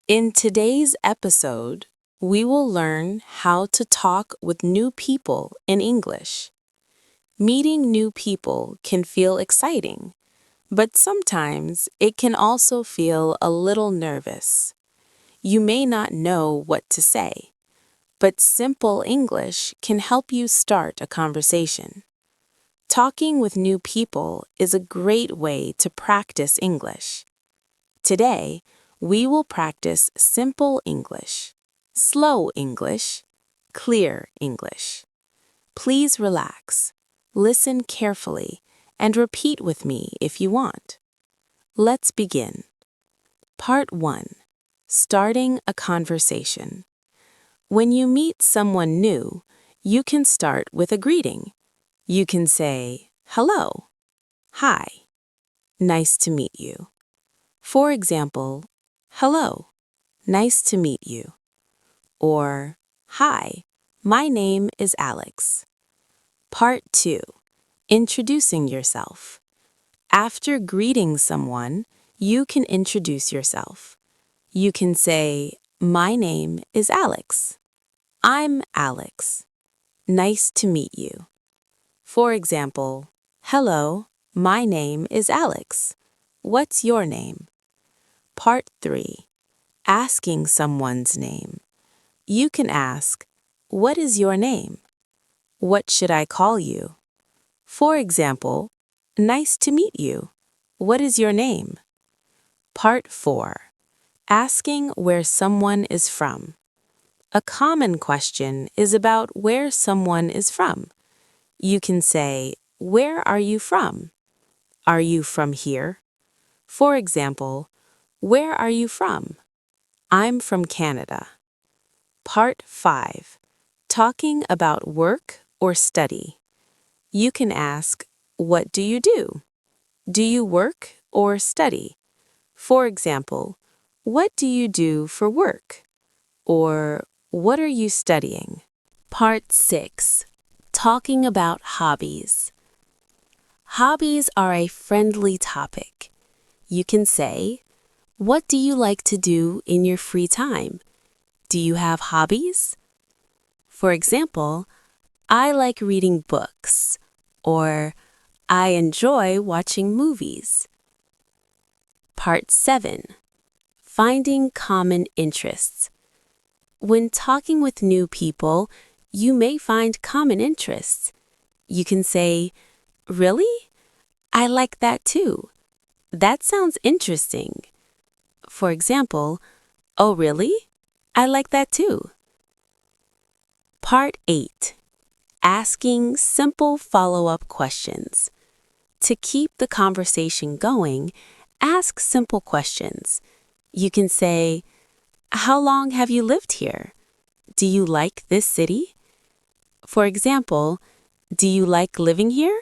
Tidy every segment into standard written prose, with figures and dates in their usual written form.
In today's episode, we will learn how to talk with new people in English. Meeting new people can feel exciting, but sometimes it can also feel a little nervous. You may not know what to say, but simple English can help you start a conversation. Talking with new people is a great way to practice English. Today, we will practice simple English, slow English, clear English. Please relax, listen carefully, and repeat with me if you want. Let's begin. Part 1. Starting a conversation. When you meet someone new, you can start with a greeting. You can say, "Hello," "Hi," "Nice to meet you." For example, "Hello, nice to meet you." Or, "Hi, my name is Alex." Part 2. Introducing yourself. After greeting someone, you can introduce yourself. You can say, "My name is Alex." "I'm Alex. Nice to meet you." For example, "Hello, my name is Alex. What's your name?" Part 3. Asking someone's name. You can ask, "What is your name?" "What should I call you?" For example, "Nice to meet you. What is your name?" Part 4. Asking where someone is from. A common question is about where someone is from. You can say, "Where are you from?" "Are you from here?" For example, "Where are you from?" "I'm from Canada." Part 5. Talking about work or study. You can ask, "What do you do?" "Do you work or study?" For example, "What do you do for work?" Or, "What are you studying?" Part 6. Talking about hobbies. Hobbies are a friendly topic. You can say, "What do you like to do in your free time? Do you have hobbies?" For example, "I like reading books," or "I enjoy watching movies." Part 7. Finding common interests. When talking with new people, you may find common interests. You can say, "Really? I like that too. That sounds interesting." For example, "Oh, really? I like that too." Part 8. Asking simple follow-up questions. To keep the conversation going, ask simple questions. You can say, "How long have you lived here? Do you like this city?" For example, "Do you like living here?"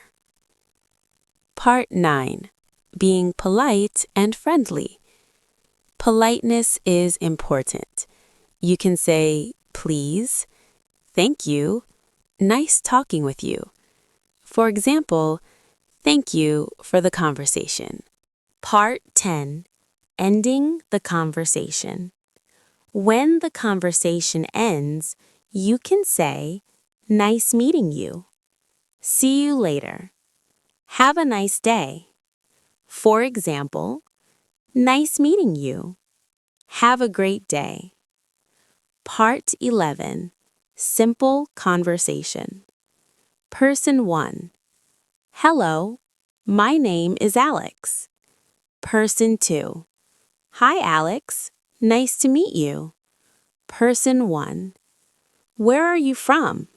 Part 9. Being polite and friendly. Politeness is important. You can say, "Please," "Thank you," "Nice talking with you." For example, "Thank you for the conversation." Part 10. Ending the conversation. When the conversation ends, you can say, "Nice meeting you." "See you later." "Have a nice day." For example, "Nice meeting you." "Have a great day." Part 11. Simple conversation. Person 1. "Hello, my name is Alex." Person 2. "Hi, Alex. Nice to meet you." Person 1. "Where are you from?"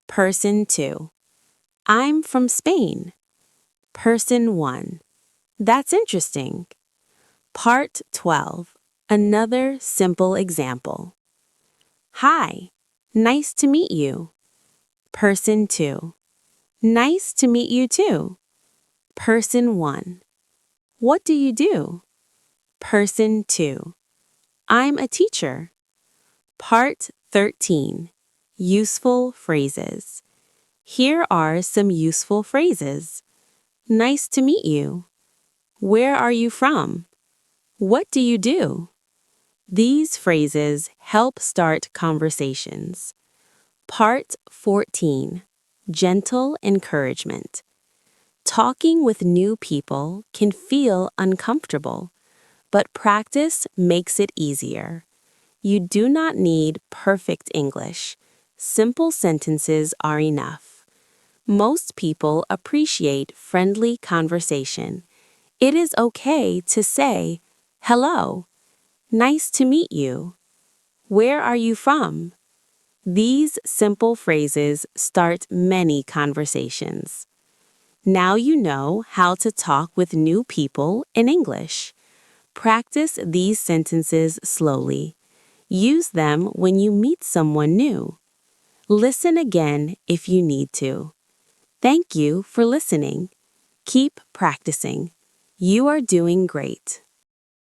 Person 2. "I'm from Spain." Person 1. "That's interesting." Part 12. Another simple example. "Hi, nice to meet you." Person 2. "Nice to meet you too." Person 1. "What do you do?" Person 2. "I'm a teacher." Part 13. Useful phrases. Here are some useful phrases. Nice to meet you. Where are you from? What do you do? These phrases help start conversations. Part 14. Gentle encouragement. Talking with new people can feel uncomfortable, but practice makes it easier. You do not need perfect English. Simple sentences are enough. Most people appreciate friendly conversation. It is okay to say, "Hello, nice to meet you. Where are you from?" These simple phrases start many conversations. Now you know how to talk with new people in English. Practice these sentences slowly. Use them when you meet someone new. Listen again if you need to. Thank you for listening. Keep practicing. You are doing great.